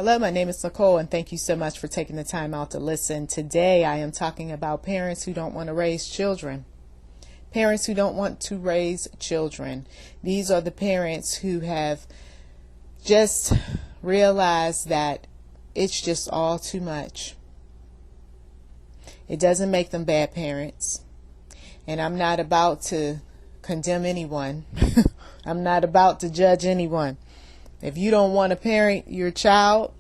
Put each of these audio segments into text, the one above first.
Hello, my name is Nicole, and thank you so much for taking the time out to listen. Today I am talking about parents who don't want to raise children. Parents who don't want to raise children. These are the parents who have just realized that it's just all too much. It doesn't make them bad parents. And I'm not about to condemn anyone. I'm not about to judge anyone. If you don't want to parent your child,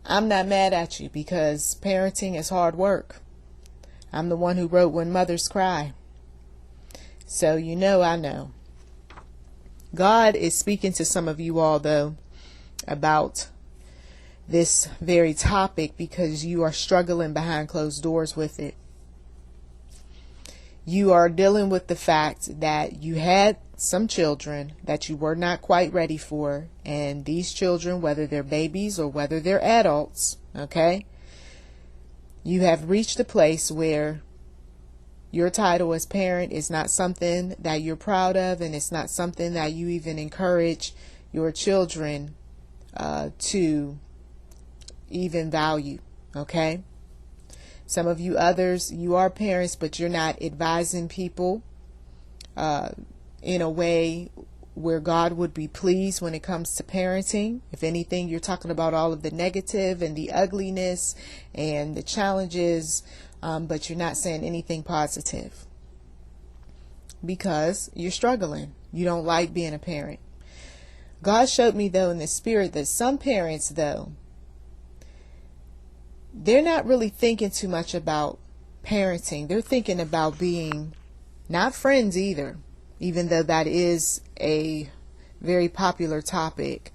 I'm not mad at you, because parenting is hard work. I'm the one who wrote When Mothers Cry. So I know. God is speaking to some of you all, though, about this very topic, because you are struggling behind closed doors with it. You are dealing with the fact that you had some children that you were not quite ready for, and these children, whether they're babies or whether they're adults, okay, you have reached a place where your title as parent is not something that you're proud of, and it's not something that you even encourage your children to even value, okay? Some of you others, you are parents, but you're not advising people in a way where God would be pleased when it comes to parenting. If anything, you're talking about all of the negative and the ugliness and the challenges, but you're not saying anything positive, because you're struggling. You don't like being a parent. God showed me, though, in the spirit, that some parents, though, they're not really thinking too much about parenting. They're thinking about being not friends either, even though that is a very popular topic.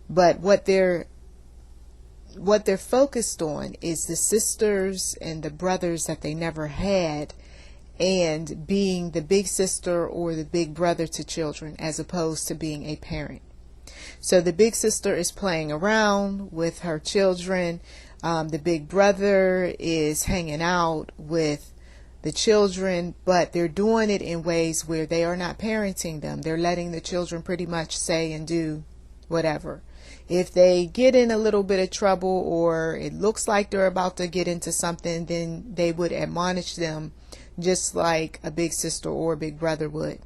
But what they're focused on is the sisters and the brothers that they never had, and being the big sister or the big brother to children, as opposed to being a parent. So the big sister is playing around with her children. The big brother is hanging out with the children, but they're doing it in ways where they are not parenting them. They're letting the children pretty much say and do whatever. If they get in a little bit of trouble, or it looks like they're about to get into something, then they would admonish them just like a big sister or a big brother would.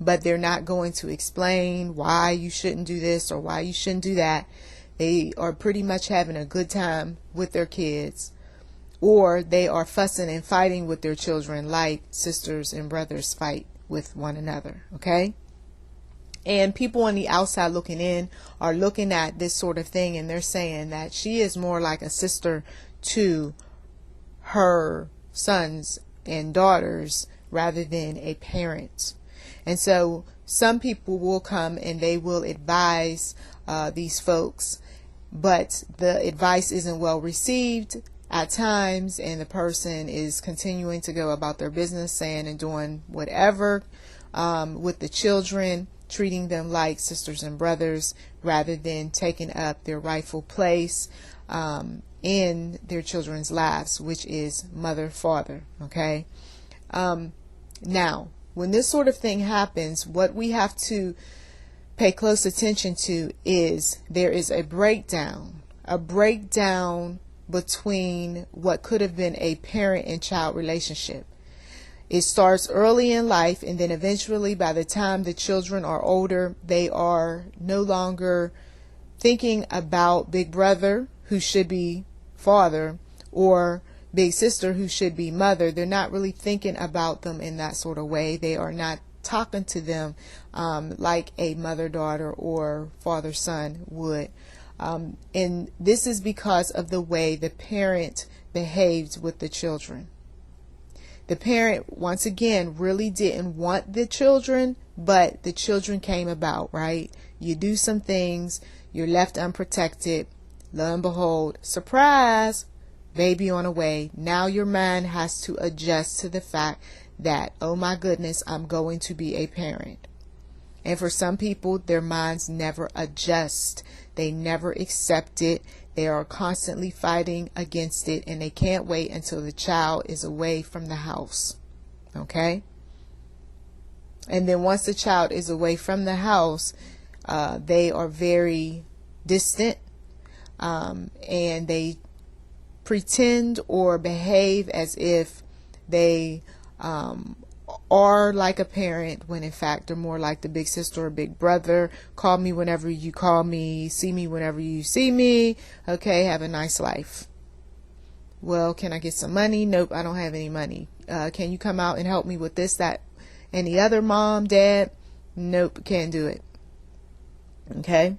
But they're not going to explain why you shouldn't do this or why you shouldn't do that. They are pretty much having a good time with their kids, or they are fussing and fighting with their children like sisters and brothers fight with one another, okay? And people on the outside looking in are looking at this sort of thing, and they're saying that she is more like a sister to her sons and daughters rather than a parent. And so some people will come and they will advise these folks, but the advice isn't well received at times, and the person is continuing to go about their business, saying and doing whatever with the children, treating them like sisters and brothers rather than taking up their rightful place in their children's lives, which is mother, father, okay? Now, when this sort of thing happens, what we have to pay close attention to is there is a breakdown between what could have been a parent and child relationship. It starts early in life, and then eventually, by the time the children are older, they are no longer thinking about big brother, who should be father, or big sister, who should be mother. They're not really thinking about them in that sort of way. They are not talking to them like a mother-daughter or father-son would. And this is because of the way the parent behaved with the children. The parent, once again, really didn't want the children, but the children came about, right? You do some things, you're left unprotected. Lo and behold, surprise, baby on the way. Now your mind has to adjust to the fact that, oh my goodness, I'm going to be a parent. And for some people, their minds never adjust. They never accept it. They are constantly fighting against it, and they can't wait until the child is away from the house. Okay? And then once the child is away from the house, they are very distant, and they pretend or behave as if they are like a parent, when in fact they're more like the big sister or big brother. Call me whenever you call me, see me whenever you see me. Okay, have a nice life. Well, can I get some money? Nope, I don't have any money. Can you come out and help me with this, that, and the other, mom, dad? Nope, can't do it. Okay?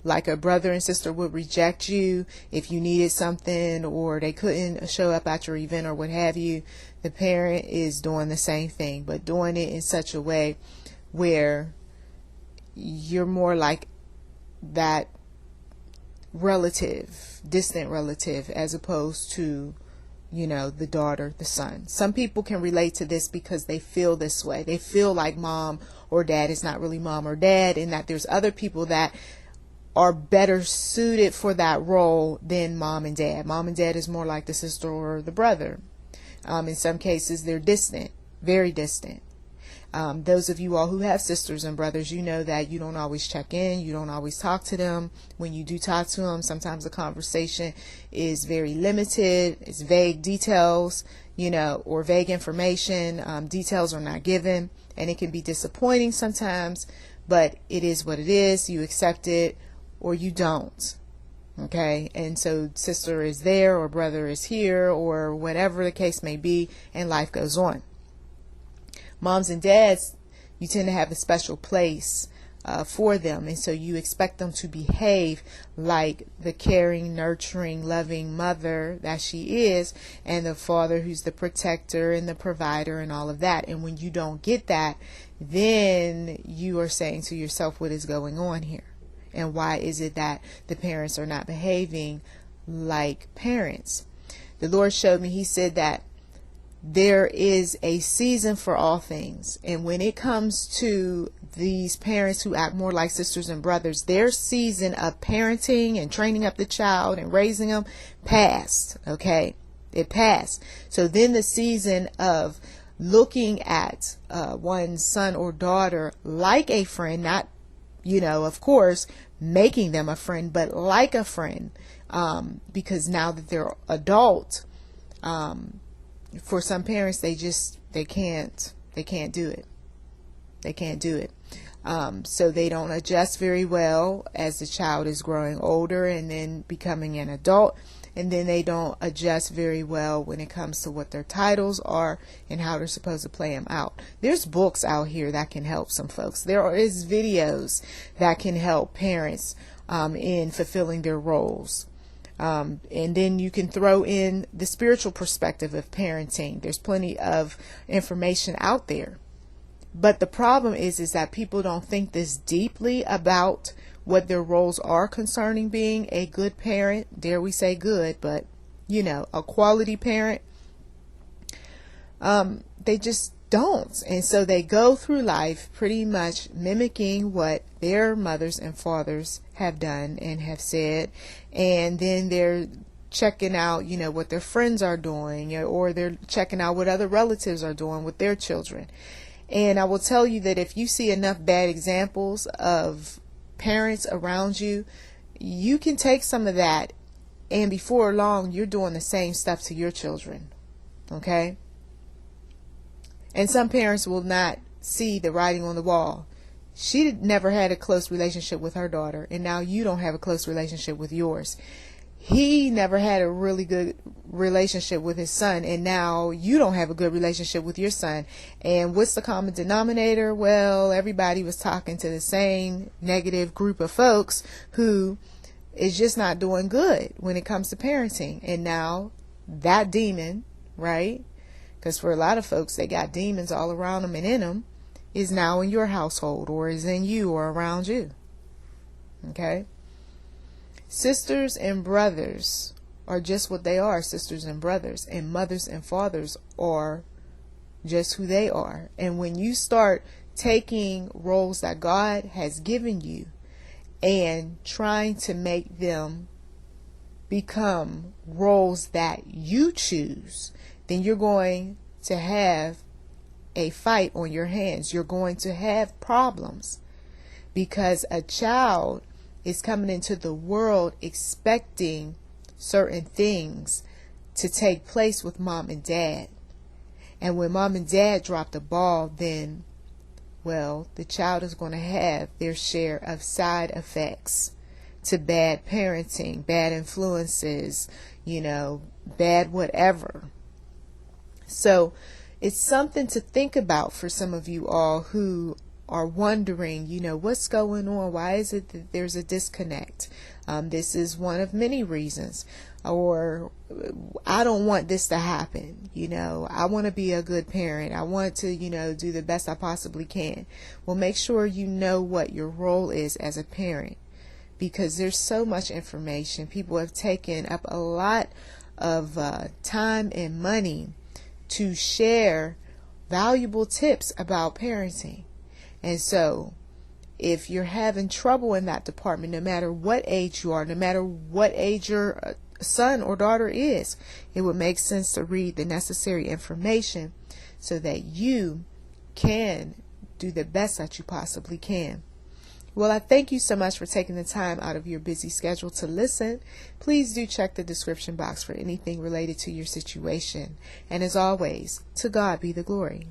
Like a brother and sister would reject you if you needed something, or they couldn't show up at your event or what have you. The parent is doing the same thing, but doing it in such a way where you're more like that relative, distant relative, as opposed to, the daughter, the son. Some people can relate to this because they feel this way. They feel like mom or dad is not really mom or dad, and that there's other people that are better suited for that role than mom and dad. Mom and dad is more like the sister or the brother. In some cases, they're distant, very distant. Those of you all who have sisters and brothers, you know that you don't always check in. You don't always talk to them. When you do talk to them, sometimes the conversation is very limited. It's vague details, or vague information. Details are not given, and it can be disappointing sometimes, but it is what it is. You accept it or you don't. Okay, and so sister is there or brother is here or whatever the case may be, and life goes on. Moms and dads, you tend to have a special place for them, and so you expect them to behave like the caring, nurturing, loving mother that she is, and the father who's the protector and the provider and all of that. And when you don't get that, then you are saying to yourself, what is going on here? And why is it that the parents are not behaving like parents? The Lord showed me, he said that there is a season for all things. And when it comes to these parents who act more like sisters and brothers, their season of parenting and training up the child and raising them passed. Okay, it passed. So then the season of looking at one's son or daughter like a friend, not, of course, making them a friend, but like a friend, because now that they're adult, for some parents, they can't do it. They can't do it. So they don't adjust very well as the child is growing older and then becoming an adult. And then they don't adjust very well when it comes to what their titles are and how they're supposed to play them out. There's books out here that can help some folks. There is videos that can help parents in fulfilling their roles. And then you can throw in the spiritual perspective of parenting. There's plenty of information out there. But the problem is that people don't think this deeply about what their roles are concerning being a good parent. Dare we say good, but a quality parent. They just don't. And so they go through life pretty much mimicking what their mothers and fathers have done and have said. And then they're checking out, what their friends are doing, or they're checking out what other relatives are doing with their children. And I will tell you that if you see enough bad examples of parents around you, you can take some of that, and before long you're doing the same stuff to your children. Okay? And some parents will not see the writing on the wall. She never had a close relationship with her daughter, and now you don't have a close relationship with yours. He never had a really good relationship with his son, and now you don't have a good relationship with your son. And what's the common denominator? Well, everybody was talking to the same negative group of folks who is just not doing good when it comes to parenting. And now that demon, right? Because for a lot of folks, they got demons all around them and in them, is now in your household, or is in you, or around you. Okay? Sisters and brothers are just what they are, sisters and brothers. And mothers and fathers are just who they are. And when you start taking roles that God has given you and trying to make them become roles that you choose, then you're going to have a fight on your hands. You're going to have problems, because a child is coming into the world expecting certain things to take place with mom and dad. And when mom and dad drop the ball, then, well, the child is going to have their share of side effects to bad parenting, bad influences, bad whatever. So it's something to think about for some of you all who are wondering, what's going on? Why is it that there's a disconnect? This is one of many reasons. Or I don't want this to happen. I want to be a good parent. I want to, do the best I possibly can. Well, make sure you know what your role is as a parent, because there's so much information. People have taken up a lot of time and money to share valuable tips about parenting. And so if you're having trouble in that department, no matter what age you are, no matter what age your son or daughter is, it would make sense to read the necessary information so that you can do the best that you possibly can. Well, I thank you so much for taking the time out of your busy schedule to listen. Please do check the description box for anything related to your situation. And as always, to God be the glory.